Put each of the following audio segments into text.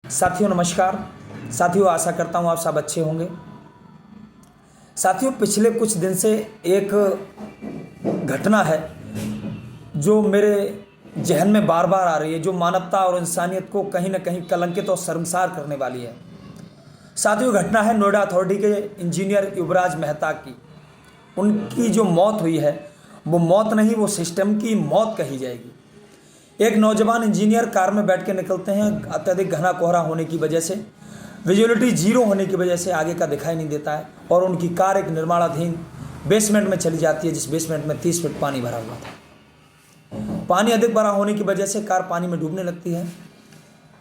साथियों नमस्कार। साथियों आशा करता हूँ आप सब अच्छे होंगे। साथियों पिछले कुछ दिन से एक घटना है जो मेरे जहन में बार बार आ रही है, जो मानवता और इंसानियत को कहीं ना कहीं कलंकित और शर्मसार करने वाली है। साथियों घटना है नोएडा अथॉरिटी के इंजीनियर युवराज मेहता की। उनकी जो मौत हुई है वो मौत नहीं, वो सिस्टम की मौत कही जाएगी। एक नौजवान इंजीनियर कार में बैठ के निकलते हैं, अत्यधिक घना कोहरा होने की वजह से, विजुअलिटी जीरो होने की वजह से आगे का दिखाई नहीं देता है और उनकी कार एक निर्माणाधीन बेसमेंट में चली जाती है, जिस बेसमेंट में 30 फीट पानी भरा हुआ था। पानी अधिक भरा होने की वजह से कार पानी में डूबने लगती है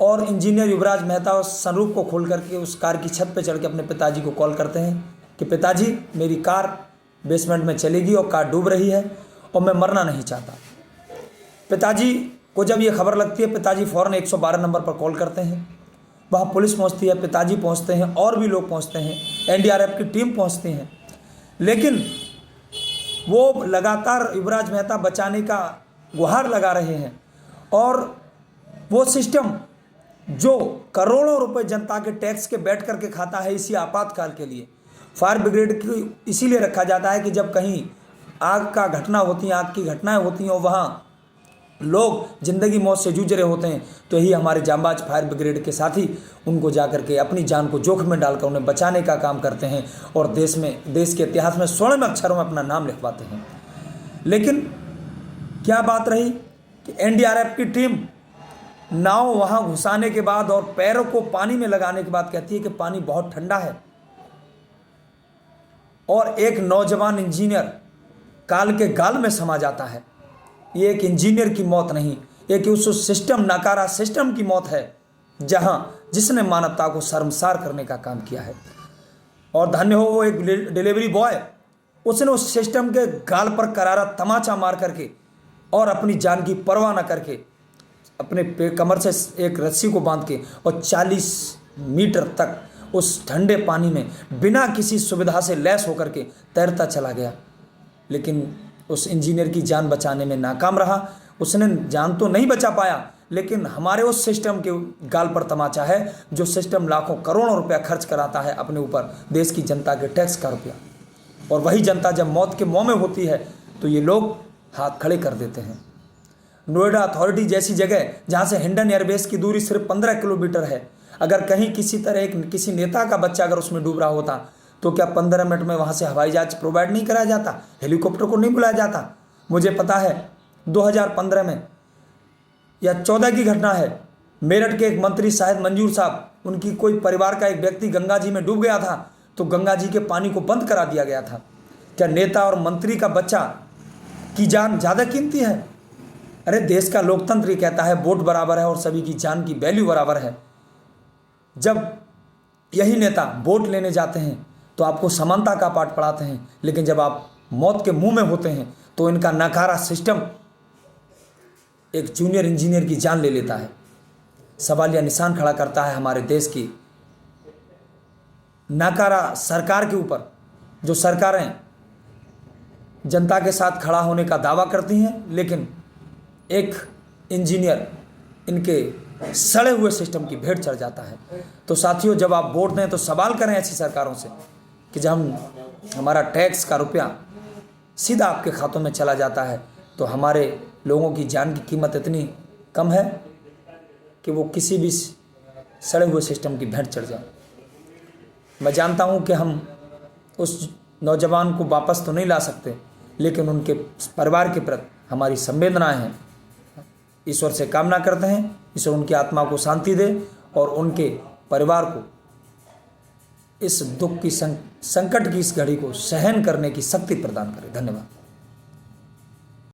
और इंजीनियर युवराज मेहता उस सनरूफ को खोल करके उस कार की छत पर चढ़ के अपने पिताजी को कॉल करते हैं कि पिताजी मेरी कार बेसमेंट में चलेगी और कार डूब रही है और मैं मरना नहीं चाहता। पिताजी को जब ये खबर लगती है, पिताजी फ़ौरन 112 नंबर पर कॉल करते हैं। वहाँ पुलिस पहुँचती है, पिताजी पहुँचते हैं और भी लोग पहुँचते हैं, एनडीआरएफ की टीम पहुँचती है, लेकिन वो लगातार युवराज मेहता बचाने का गुहार लगा रहे हैं। और वो सिस्टम जो करोड़ों रुपए जनता के टैक्स के बैठ करके खाता है इसी आपातकाल के लिए, फायर ब्रिगेड की इसीलिए रखा जाता है कि जब कहीं आग का घटना होती है, आग की घटनाएं होती हैं और वहाँ लोग जिंदगी मौत से जूझ रहे होते हैं, तो यही हमारे जांबाज फायर ब्रिगेड के साथी उनको जाकर के अपनी जान को जोखिम में डालकर उन्हें बचाने का काम करते हैं और देश के इतिहास में स्वर्ण अक्षरों में अपना नाम लिखवाते हैं। लेकिन क्या बात रही कि एनडीआरएफ की टीम नाव वहाँ घुसाने के बाद और पैरों को पानी में लगाने के बाद कहती है कि पानी बहुत ठंडा है और एक नौजवान इंजीनियर काल के गाल में समा जाता है। ये एक इंजीनियर की मौत नहीं, एक उस सिस्टम नकारा सिस्टम की मौत है जिसने मानवता को शर्मसार करने का काम किया है। और धन्य हो वो एक डिलीवरी बॉय, उसने उस सिस्टम के गाल पर करारा तमाचा मार करके और अपनी जान की परवाह न करके अपने कमर से एक रस्सी को बांध के और 40 मीटर तक उस ठंडे पानी में बिना किसी सुविधा से लैस होकर के तैरता चला गया, लेकिन उस इंजीनियर की जान बचाने में नाकाम रहा। उसने जान तो नहीं बचा पाया, लेकिन हमारे उस सिस्टम के गाल पर तमाचा है जो सिस्टम लाखों करोड़ों रुपया खर्च कराता है अपने ऊपर, देश की जनता के टैक्स का रुपया। और वही जनता जब मौत के मुंह में होती है तो ये लोग हाथ खड़े कर देते हैं। नोएडा अथॉरिटी जैसी जगह जहाँ से हिंडन एयरबेस की दूरी सिर्फ 15 किलोमीटर है, अगर कहीं किसी तरह किसी नेता का बच्चा अगर उसमें डूब रहा होता तो क्या 15 मिनट में वहाँ से हवाई जहाज प्रोवाइड नहीं कराया जाता, हेलीकॉप्टर को नहीं बुलाया जाता? मुझे पता है 2015 में या 14 की घटना है, मेरठ के एक मंत्री शायद मंजूर साहब, उनकी कोई परिवार का एक व्यक्ति गंगा जी में डूब गया था तो गंगा जी के पानी को बंद करा दिया गया था। क्या नेता और मंत्री का बच्चा की जान ज़्यादा कीमती है? अरे देश का लोकतंत्र ही कहता है वोट बराबर है और सभी की जान की वैल्यू बराबर है। जब यही नेता वोट लेने जाते हैं तो आपको समानता का पाठ पढ़ाते हैं, लेकिन जब आप मौत के मुंह में होते हैं तो इनका नकारा सिस्टम एक जूनियर इंजीनियर की जान ले लेता है, सवालिया निशान खड़ा करता है हमारे देश की नकारा सरकार के ऊपर। जो सरकारें जनता के साथ खड़ा होने का दावा करती हैं, लेकिन एक इंजीनियर इनके सड़े हुए सिस्टम की भेंट चढ़ जाता है। तो साथियों जब आप वोट दें तो सवाल करें ऐसी सरकारों से कि जब हमारा टैक्स का रुपया सीधा आपके खातों में चला जाता है तो हमारे लोगों की जान की कीमत इतनी कम है कि वो किसी भी सड़े हुए सिस्टम की भेंट चढ़ जाए। मैं जानता हूँ कि हम उस नौजवान को वापस तो नहीं ला सकते, लेकिन उनके परिवार के प्रति हमारी संवेदनाएं हैं। ईश्वर से कामना करते हैं ईश्वर उनकी आत्मा को शांति दे और उनके परिवार को इस दुख की संकट की इस घड़ी को सहन करने की शक्ति प्रदान करे। धन्यवाद।